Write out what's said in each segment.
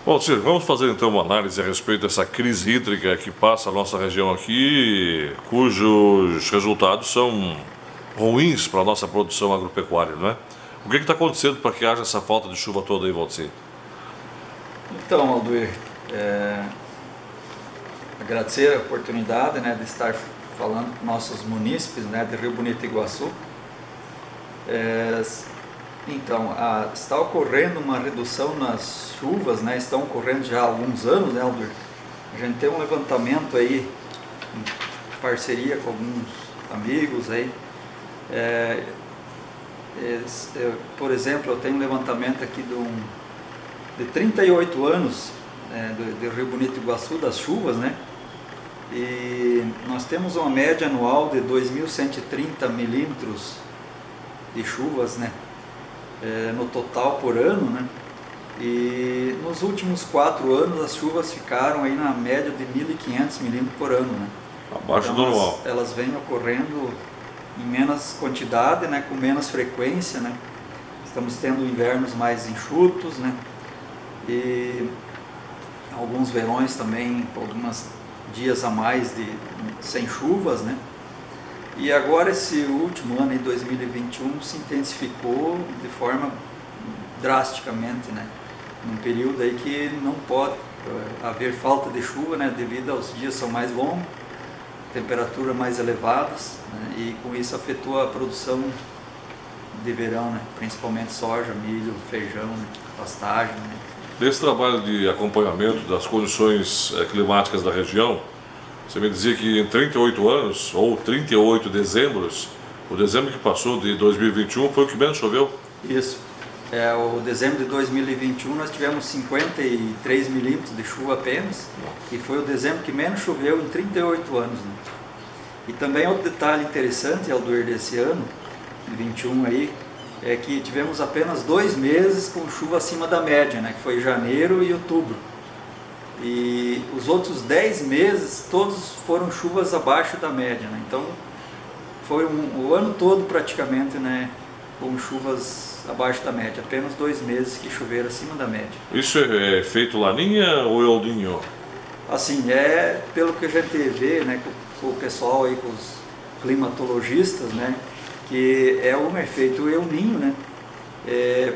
Bom, Ciro, vamos fazer então uma análise a respeito dessa crise hídrica que passa a nossa região aqui, cujos resultados são ruins para a nossa produção agropecuária, não é? O que está acontecendo para que haja essa falta de chuva toda aí, Valdir? Então, Alduir, agradecer a oportunidade, né, de estar falando com nossos munícipes, né, de Rio Bonito e Iguaçu. Então, está ocorrendo uma redução nas chuvas, né, estão ocorrendo já há alguns anos, né, Alduir? A gente tem um levantamento aí, em parceria com alguns amigos aí. Por exemplo, eu tenho um levantamento aqui de 38 anos do Rio Bonito e Iguaçu, das chuvas, né? E nós temos uma média anual de 2.130 milímetros de chuvas, né? No total por ano, né? E nos últimos 4 anos as chuvas ficaram aí na média de 1.500 milímetros por ano, né? Abaixo então, do normal. Elas vêm ocorrendo em menos quantidade, né? Com menos frequência, né? Estamos tendo invernos mais enxutos, né? E alguns verões também, alguns dias a mais sem chuvas, né? E agora esse último ano, em 2021, se intensificou de forma drasticamente, né? Num período aí que não pode haver falta de chuva, né? Devido aos dias são mais longos, temperaturas mais elevadas, né? E com isso afetou a produção de verão, né? Principalmente soja, milho, feijão, né? Pastagem, né? Nesse trabalho de acompanhamento das condições climáticas da região, você me dizia que em 38 anos, ou 38 dezembros, o dezembro que passou de 2021 foi o que menos choveu? Isso. O dezembro de 2021 nós tivemos 53 milímetros de chuva apenas, e foi o dezembro que menos choveu em 38 anos. Né? E também outro detalhe interessante, Alduir, desse ano, de 21 aí, é que tivemos apenas 2 meses com chuva acima da média, né? Que foi janeiro e outubro. E os outros 10 meses, todos foram chuvas abaixo da média, né? Então, foi o ano todo praticamente, né, com chuvas abaixo da média. Apenas 2 meses que choveram acima da média. Isso é efeito Laninha ou El Niño? Assim, pelo que a gente vê, né, com o pessoal aí, com os climatologistas, né, que é um efeito El Niño, né?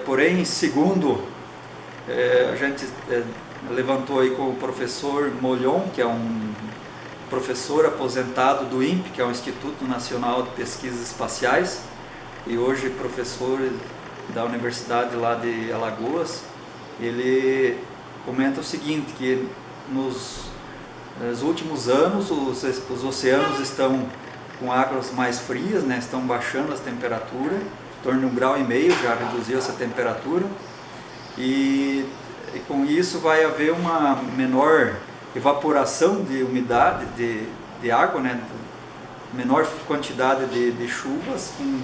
Porém, segundo a gente levantou aí com o professor Molhon, que é um professor aposentado do INPE, que é o Instituto Nacional de Pesquisas Espaciais, e hoje professor da Universidade lá de Alagoas. Ele comenta o seguinte, que nos últimos anos os oceanos estão com águas mais frias, né, estão baixando as temperaturas, em torno de 1,5 grau já reduziu essa temperatura, e com isso vai haver uma menor evaporação de umidade, de água, né, menor quantidade de chuvas, com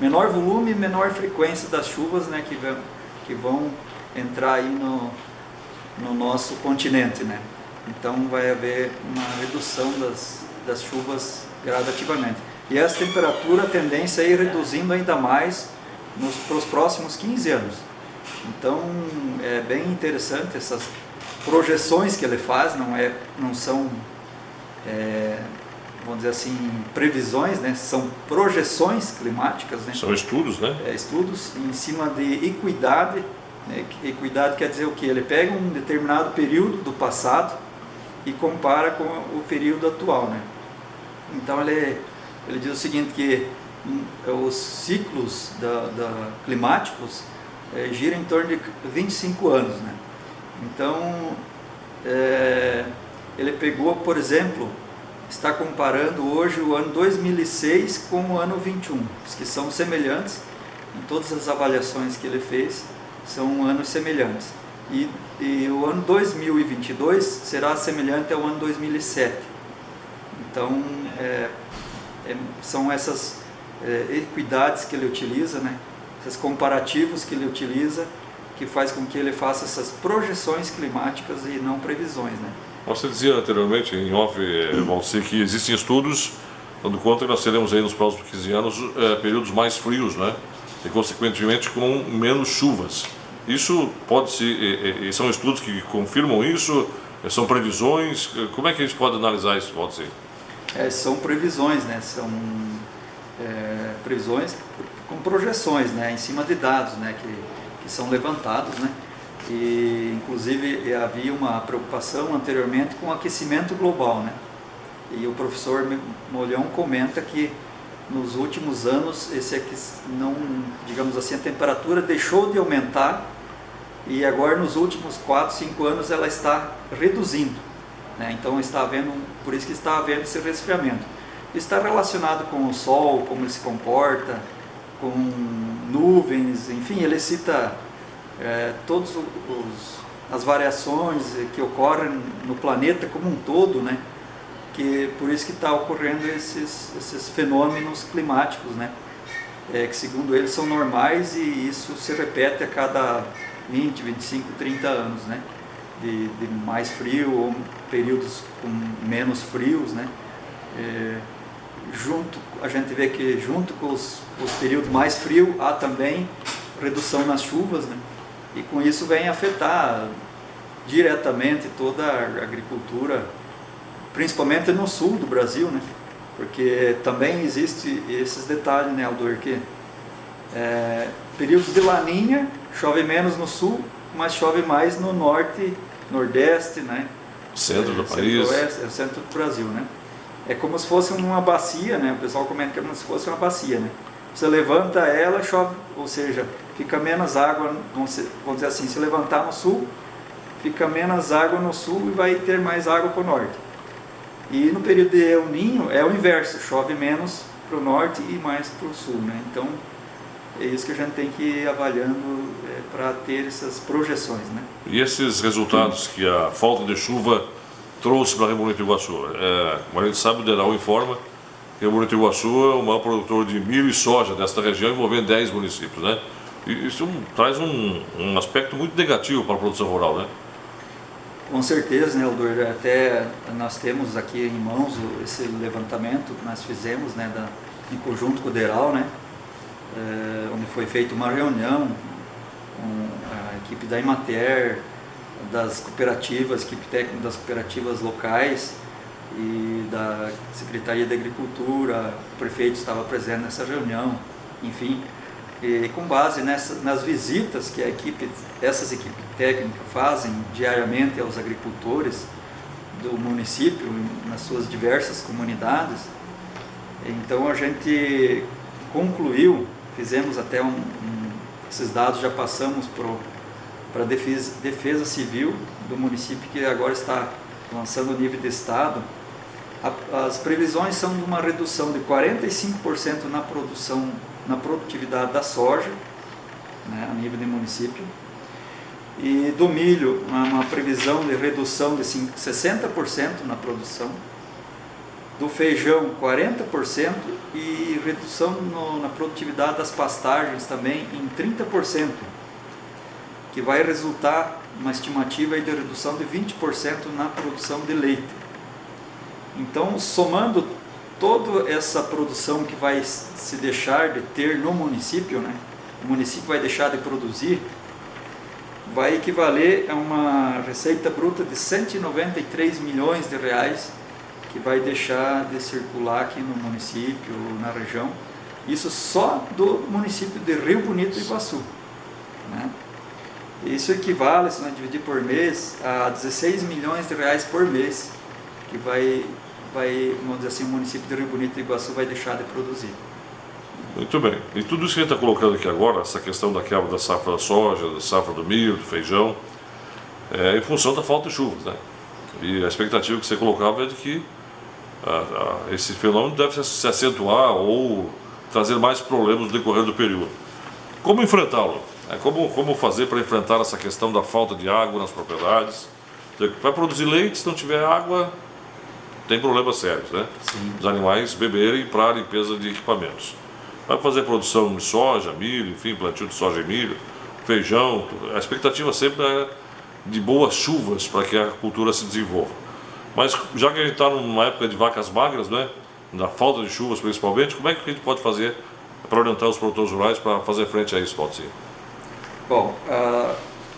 menor volume e menor frequência das chuvas, né, que vão entrar aí no nosso continente, né. Então vai haver uma redução das chuvas gradativamente. E essa temperatura, a tendência é ir reduzindo ainda mais para os próximos 15 anos. Então é bem interessante essas projeções que ele faz, não são, vamos dizer assim, previsões, né? São projeções climáticas, né? São estudos, né? Estudos em cima de equidade, né? Equidade quer dizer o quê? Ele pega um determinado período do passado e compara com o período atual, né? Então ele diz o seguinte, que os ciclos climáticos giram em torno de 25 anos, né? Então ele pegou, por exemplo, está comparando hoje o ano 2006 com o ano 21, que são semelhantes, em todas as avaliações que ele fez são anos semelhantes, e o ano 2022 será semelhante ao ano 2007. Então são essas equidades que ele utiliza, né? Esses comparativos que ele utiliza, que faz com que ele faça essas projeções climáticas e não previsões, né? Você dizia anteriormente, em off, Valci, que existem estudos dando conta que nós teremos aí nos próximos 15 anos períodos mais frios, né? E consequentemente com menos chuvas. Isso pode ser, são estudos que confirmam isso, são previsões, como é que a gente pode analisar isso, pode ser? São previsões, né? São previsões com projeções, né? Em cima de dados, né? Que são levantados, né? E inclusive havia uma preocupação anteriormente com o aquecimento global, né? E o professor Molhão comenta que nos últimos anos digamos assim, a temperatura deixou de aumentar e agora nos últimos 4, 5 anos ela está reduzindo, né? Então por isso que está havendo esse resfriamento. Está relacionado com o Sol, como ele se comporta, com nuvens, enfim, ele cita todas as variações que ocorrem no planeta como um todo, né? Que por isso que está ocorrendo esses fenômenos climáticos, né? Que segundo ele são normais e isso se repete a cada 20, 25, 30 anos, né? De mais frio ou períodos com menos frios, né? A gente vê que junto com os períodos mais frios há também redução nas chuvas, né? E com isso vem afetar diretamente toda a agricultura, principalmente no sul do Brasil, né? Porque também existe esses detalhes, né, Aldur, que períodos de laninha chove menos no sul, mas chove mais no norte, nordeste, né? Centro do país. Centro do Brasil, né? É como se fosse uma bacia, né? O pessoal comenta que é como se fosse uma bacia, né? Você levanta ela, chove, ou seja, fica menos água, vamos dizer assim, se levantar no sul, fica menos água no sul e vai ter mais água para o norte. E no período de El Niño é o inverso, chove menos para o norte e mais para o sul, né? Então é isso que a gente tem que ir avaliando para ter essas projeções, né? E esses resultados que a falta de chuva trouxe para Rio Bonito do Iguaçu? Como a gente sabe, o DENAU informa que Rio Bonito do Iguaçu é o maior produtor de milho e soja desta região, envolvendo 10 municípios, né? E isso traz um aspecto muito negativo para a produção rural, né? Com certeza, né, Aldur? Até nós temos aqui em mãos esse levantamento que nós fizemos, né, em conjunto com o DERAL, né, onde foi feita uma reunião com a equipe da Emater, das cooperativas, equipe técnica das cooperativas locais e da Secretaria de Agricultura. O prefeito estava presente nessa reunião, enfim. E com base nas visitas que essas equipes técnicas fazem diariamente aos agricultores do município, nas suas diversas comunidades, então a gente concluiu, fizemos até esses dados já passamos para a defesa Civil do município, que agora está lançando o nível de estado. As previsões são de uma redução de 45% na produtividade da soja, né, a nível de município, e do milho, uma previsão de redução de 60% na produção, do feijão 40% e redução na produtividade das pastagens também em 30%, que vai resultar uma estimativa de redução de 20% na produção de leite. Então, somando toda essa produção que vai se deixar de ter no município, né? O município vai deixar de produzir, vai equivaler a uma receita bruta de 193 milhões de reais que vai deixar de circular aqui no município, na região. Isso só do município de Rio Bonito do Iguaçu, né? Isso equivale, se nós dividir por mês, a 16 milhões de reais por mês que vai, vamos dizer assim, o município de Rio Bonito do Iguaçu vai deixar de produzir. Muito bem. E tudo isso que a gente está colocando aqui agora, essa questão da quebra da safra da soja, da safra do milho, do feijão, em função da falta de chuvas, né? E a expectativa que você colocava é de que esse fenômeno deve se acentuar ou trazer mais problemas no decorrer do período. Como enfrentá-lo? Como fazer para enfrentar essa questão da falta de água nas propriedades? Vai produzir leite, se não tiver água, tem problemas sérios, né? Sim. Os animais beberem para a limpeza de equipamentos. Vai fazer produção de soja, milho, enfim, plantio de soja e milho, feijão. A expectativa sempre é de boas chuvas para que a cultura se desenvolva. Mas já que a gente está numa época de vacas magras, né, na falta de chuvas principalmente, como é que a gente pode fazer para orientar os produtores rurais para fazer frente a isso, Valdir? Bom,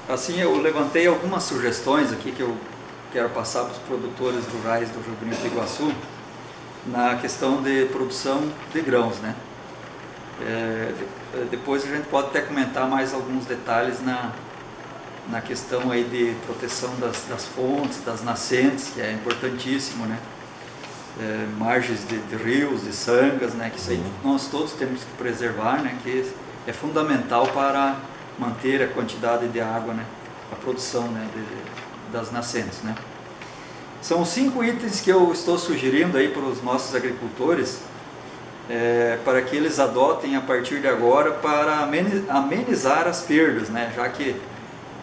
assim eu levantei algumas sugestões aqui que eu quero passar para os produtores rurais do Rio Bonito do Iguaçu na questão de produção de grãos, né? Depois a gente pode até comentar mais alguns detalhes na questão aí de proteção das fontes, das nascentes, que é importantíssimo, né? Margens de rios, de sangas, né? Que isso aí nós todos temos que preservar, né? Que é fundamental para manter a quantidade de água, né? A produção, né? Das nascentes, né? São 5 itens que eu estou sugerindo aí para os nossos agricultores, para que eles adotem a partir de agora para amenizar as perdas, né? Já que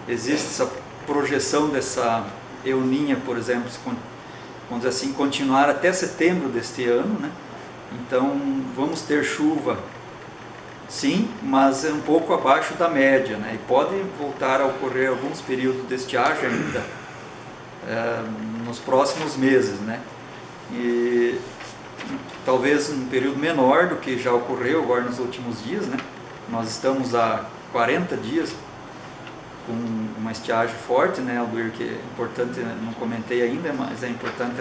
existe essa projeção dessa El Niña, por exemplo, vamos dizer assim, continuar até setembro deste ano, né? Então vamos ter chuva, sim, mas é um pouco abaixo da média, né? E pode voltar a ocorrer alguns períodos de estiagem ainda nos próximos meses, né? E talvez um período menor do que já ocorreu agora nos últimos dias, né? Nós estamos há 40 dias com uma estiagem forte, né, Alduir, que é importante, não comentei ainda, mas é importante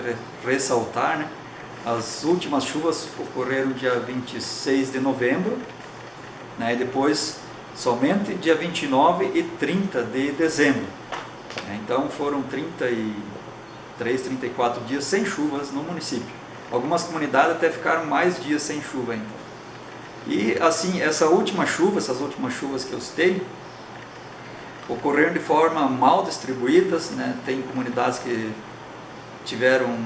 ressaltar, né? As últimas chuvas ocorreram dia 26 de novembro, né, e depois somente dia 29 e 30 de dezembro. Então foram 33, 34 dias sem chuvas no município. Algumas comunidades até ficaram mais dias sem chuva ainda. E assim, essas últimas chuvas que eu citei, ocorreram de forma mal distribuídas, né? Tem comunidades que tiveram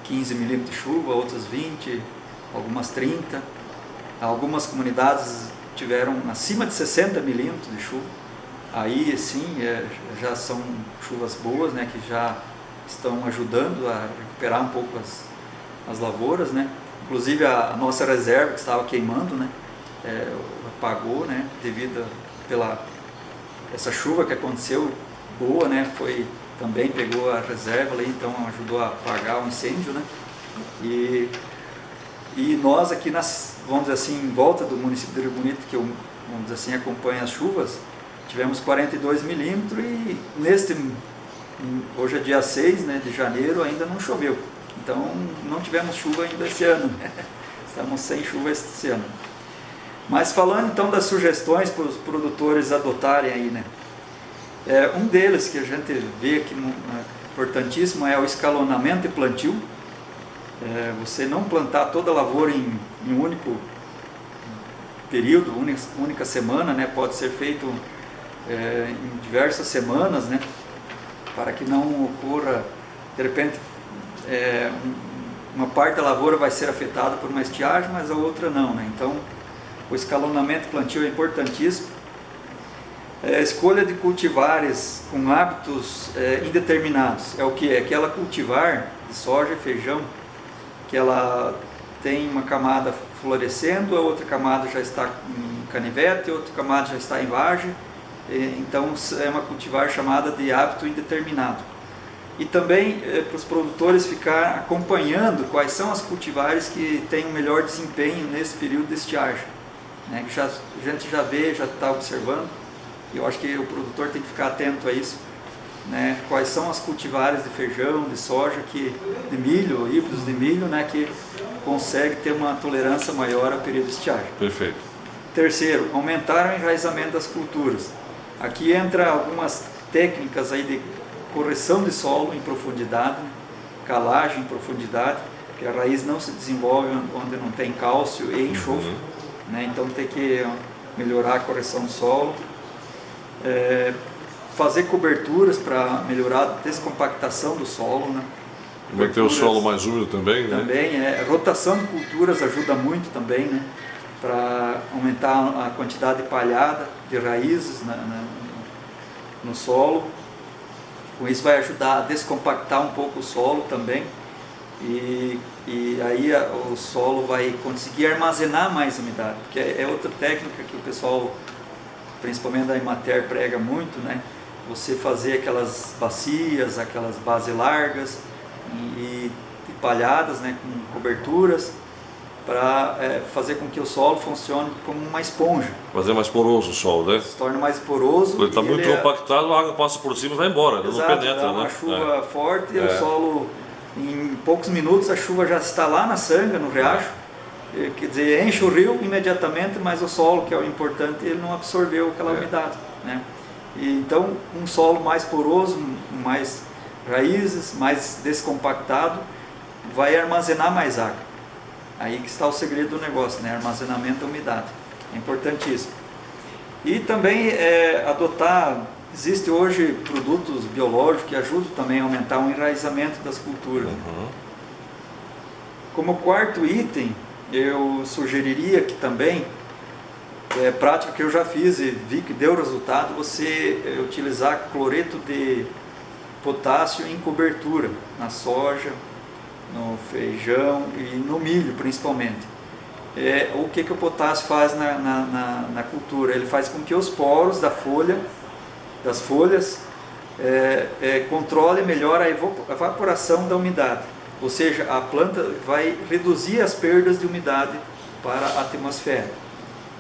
15 milímetros de chuva, outras 20, algumas 30. Algumas comunidades tiveram acima de 60 milímetros de chuva. Aí sim, já são chuvas boas, né? Que já estão ajudando a recuperar um pouco as lavouras, né? Inclusive a nossa reserva que estava queimando, né? Apagou, né? Devido essa chuva que aconteceu boa, né? Também pegou a reserva ali, então ajudou a apagar o incêndio, né? E nós aqui vamos dizer assim, em volta do município de Rio Bonito, que eu, vamos dizer assim, acompanha as chuvas, tivemos 42 milímetros e hoje é dia 6, né, de janeiro, ainda não choveu. Então não tivemos chuva ainda esse ano, né? Estamos sem chuva esse ano. Mas falando então das sugestões para os produtores adotarem aí, né? Um deles que a gente vê que é importantíssimo é o escalonamento e plantio. Você não plantar toda a lavoura em um único período, única semana, né? Pode ser feito em diversas semanas, né? Para que não ocorra, de repente, uma parte da lavoura vai ser afetada por uma estiagem, mas a outra não, né? Então, o escalonamento plantio é importantíssimo. Escolha de cultivares com hábitos indeterminados. É o que? É aquela cultivar de soja e feijão, que ela tem uma camada florescendo, a outra camada já está em canivete, a outra camada já está em vagem. Então, é uma cultivar chamada de hábito indeterminado. E também para os produtores ficar acompanhando quais são as cultivares que têm um melhor desempenho nesse período de estiagem, né? Que a gente já vê, já está observando, e eu acho que o produtor tem que ficar atento a isso, né? Quais são as cultivares de feijão, de soja, de milho, híbridos de milho, né? Que consegue ter uma tolerância maior ao período de estiagem. Perfeito. Terceiro, aumentar o enraizamento das culturas. Aqui entra algumas técnicas aí de correção de solo em profundidade, calagem em profundidade, que a raiz não se desenvolve onde não tem cálcio e enxofre, né? Então tem que melhorar a correção do solo, fazer coberturas para melhorar a descompactação do solo, né? Manter o solo mais úmido também, né? Também, rotação de culturas ajuda muito também, né? Para aumentar a quantidade de palhada de raízes no solo. Com isso vai ajudar a descompactar um pouco o solo também, e aí o solo vai conseguir armazenar mais umidade, porque é outra técnica que o pessoal, principalmente da Emater, prega muito, né? Você fazer aquelas bacias, aquelas bases largas e palhadas, né? Com coberturas, para fazer com que o solo funcione como uma esponja. Fazer mais poroso o solo, né? Se torna mais poroso. Quando está muito compactado, a água passa por cima e vai embora, ele não penetra, dá uma né? chuva forte e o solo, em poucos minutos, a chuva já está lá na sanga, no riacho. Quer dizer, enche o rio imediatamente, mas o solo, que é o importante, ele não absorveu aquela umidade, né? E então, um solo mais poroso, mais raízes, mais descompactado, vai armazenar mais água. Aí que está o segredo do negócio, né? Armazenamento da umidade. É importantíssimo. E também existe hoje produtos biológicos que ajudam também a aumentar o enraizamento das culturas. Como quarto item, eu sugeriria que também, prática que eu já fiz e vi que deu resultado, você utilizar cloreto de potássio em cobertura, na soja, no feijão e no milho principalmente. O que o potássio faz na cultura? Ele faz com que os poros das folhas controle melhor a evaporação da umidade, ou seja, a planta vai reduzir as perdas de umidade para a atmosfera.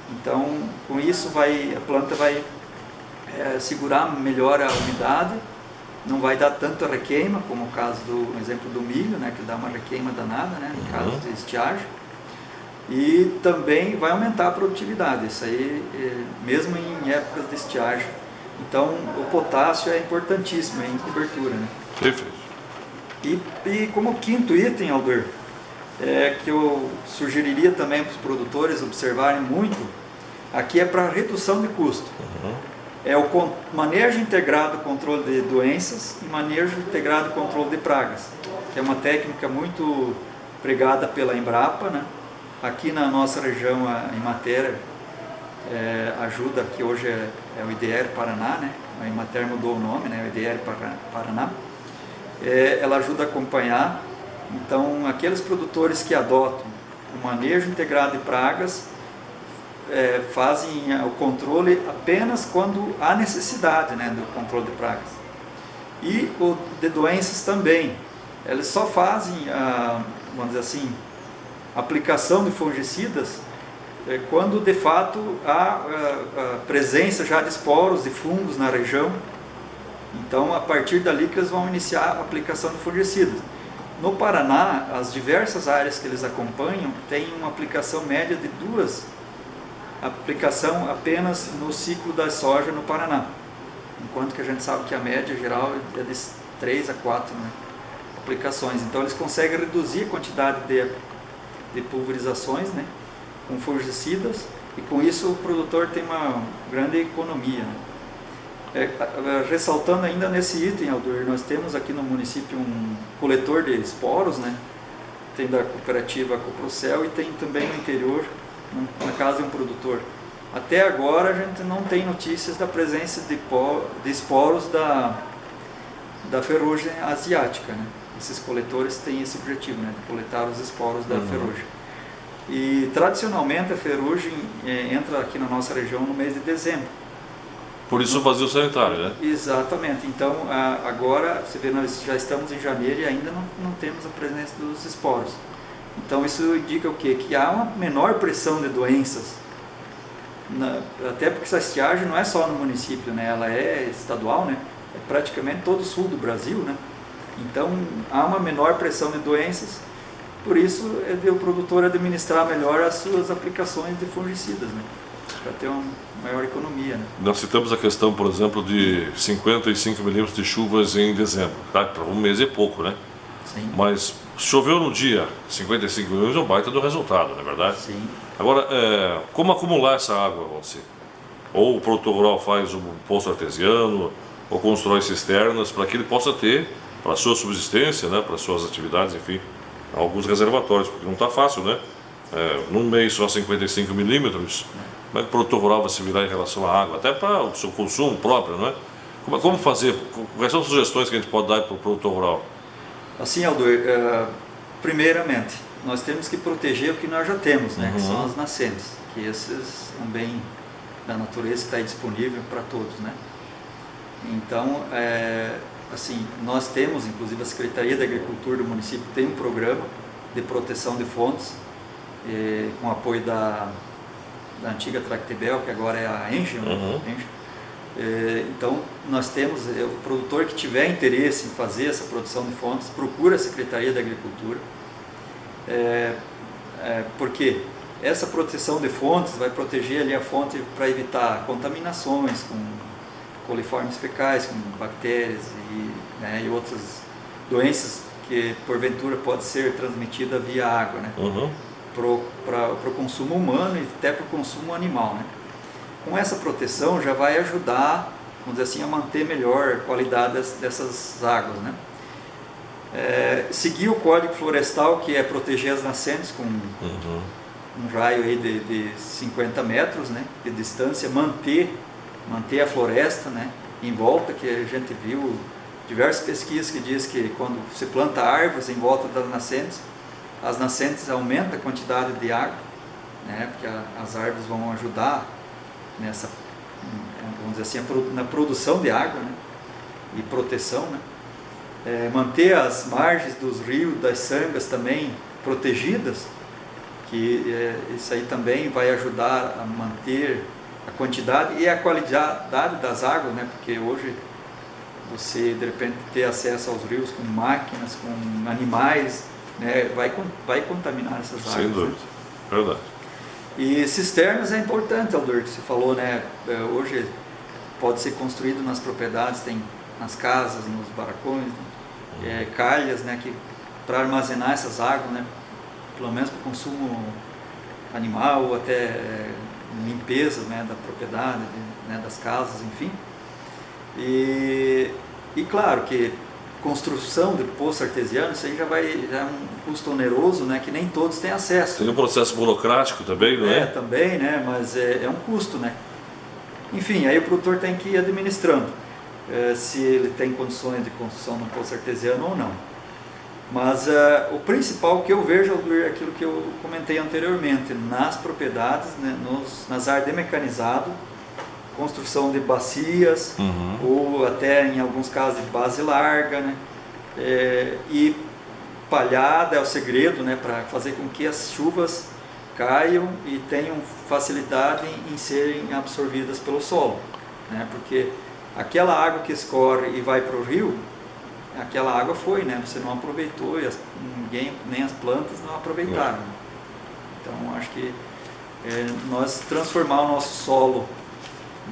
Então, com isso a planta vai segurar melhor a umidade, não vai dar tanta requeima, como o caso do exemplo do milho, né, que dá uma requeima danada, né, no caso de estiagem, e também vai aumentar a produtividade, isso aí mesmo em épocas de estiagem. Então o potássio é importantíssimo em cobertura, né? Perfeito. E como quinto item, Alder, que eu sugeriria também para os produtores observarem muito, aqui é para redução de custo. É o manejo integrado controle de doenças e manejo integrado controle de pragas, que é uma técnica muito pregada pela Embrapa, né? Aqui na nossa região, a Emater ajuda, que hoje é o IDR Paraná, né? A Emater mudou o nome, né? O IDR Paraná. Ela ajuda a acompanhar. Então, aqueles produtores que adotam o manejo integrado de pragas, fazem o controle apenas quando há necessidade, né, do controle de pragas. E o de doenças também. Eles só fazem, vamos dizer assim, aplicação de fungicidas quando de fato há a presença já de esporos, de fungos na região. Então, a partir dali que eles vão iniciar a aplicação de fungicidas. No Paraná, as diversas áreas que eles acompanham têm uma aplicação média de 2 aplicação apenas no ciclo da soja no Paraná, enquanto que a gente sabe que a média geral é de 3 a 4, né, aplicações. Então eles conseguem reduzir a quantidade de pulverizações, né, com fungicidas, e com isso o produtor tem uma grande economia, né. Ressaltando ainda nesse item, Aldur, nós temos aqui no município um coletor de esporos, né, tem da cooperativa Coprocel e tem também no interior, na casa de um produtor. Até agora a gente não tem notícias da presença de esporos da ferrugem asiática, né? Esses coletores têm esse objetivo, né, de coletar os esporos da ferrugem. E tradicionalmente a ferrugem entra aqui na nossa região no mês de dezembro. Por isso o vazio sanitário, né? Exatamente. Então agora, você vê, nós já estamos em janeiro e ainda não temos a presença dos esporos. Então isso indica o quê? Que há uma menor pressão de doenças, até porque essa estiagem não é só no município, né? Ela é estadual, né? É praticamente todo o sul do Brasil, né? Então há uma menor pressão de doenças, por isso o produtor administrar melhor as suas aplicações de fungicidas, né? Para ter uma maior economia, né? Nós citamos a questão, por exemplo, de 55 milímetros de chuvas em dezembro, tá? Para um mês é pouco, né? Sim. Mas choveu no dia 55 milímetros é um baita do resultado, não é verdade? Sim. Agora, como acumular essa água, Valci? Ou o produtor rural faz um poço artesiano, ou constrói cisternas para que ele possa ter, para a sua subsistência, né, para as suas atividades, enfim, alguns reservatórios, porque não está fácil, né? Num mês só 55 milímetros, como é que o produtor rural vai se virar em relação à água? Até para o seu consumo próprio, não é? Como fazer? Quais são as sugestões que a gente pode dar para o produtor rural? Assim, Aldo, primeiramente, nós temos que proteger o que nós já temos, né? Que são as nascentes, que esses são bem da natureza que está aí disponível para todos, né? Então, assim, nós temos, inclusive a Secretaria da Agricultura do município tem um programa de proteção de fontes, com o apoio da antiga Tractebel, que agora é a Engel. Então, nós temos, o produtor que tiver interesse em fazer essa produção de fontes, procura a Secretaria da Agricultura, porque essa proteção de fontes vai proteger ali a fonte para evitar contaminações com coliformes fecais, com bactérias e outras doenças que porventura pode ser transmitida via água, né? Para o consumo humano e até para o consumo animal, né? Com essa proteção já vai ajudar, vamos dizer assim, a manter melhor a qualidade dessas águas, né? Seguir o Código Florestal, que é proteger as nascentes com um raio aí de 50 metros, né, de distância, manter a floresta, né, em volta, que a gente viu diversas pesquisas que diz que quando se planta árvores em volta das nascentes, as nascentes aumentam a quantidade de água, né, porque as árvores vão ajudar nessa, vamos dizer assim, na produção de água, né, e proteção, né. Manter as margens dos rios, das sangas também protegidas, que isso aí também vai ajudar a manter a quantidade e a qualidade das águas, né, porque hoje você de repente ter acesso aos rios com máquinas, com animais, né, vai contaminar essas águas. Sem dúvida, né? Verdade. E cisternas é importante, Aldur, que você falou, né? Hoje pode ser construído nas propriedades, tem nas casas, nos barracões, calhas, né, que para armazenar essas águas, né, pelo menos para o consumo animal ou até limpeza, né, da propriedade, né, das casas, enfim. E claro que construção de poço artesiano, isso aí já é um custo oneroso, né, que nem todos têm acesso. Tem um processo burocrático também, não é? Também, né, mas é um custo, né. Enfim, aí o produtor tem que ir administrando se ele tem condições de construção de um poço artesiano ou não. Mas o principal que eu vejo é aquilo que eu comentei anteriormente, nas propriedades, né, nas áreas de mecanizado, construção de bacias, ou até em alguns casos de base larga, né, e palhada é o segredo, né, para fazer com que as chuvas caiam e tenham facilidade em serem absorvidas pelo solo, né, porque aquela água que escorre e vai para o rio, aquela água foi, né? Você não aproveitou e ninguém, nem as plantas não aproveitaram. Então, acho que nós transformar o nosso solo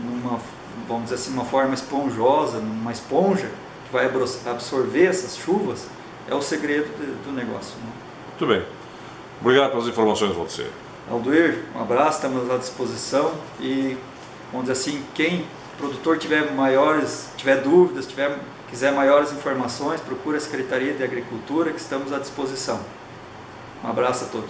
numa, vamos dizer assim, uma forma esponjosa, numa esponja que vai absorver essas chuvas, é o segredo do negócio, né? Muito bem. Obrigado pelas informações, Valdir. Alduir, um abraço, estamos à disposição e, vamos dizer assim, quem produtor tiver dúvidas, quiser maiores informações, procure a Secretaria de Agricultura, que estamos à disposição. Um abraço a todos.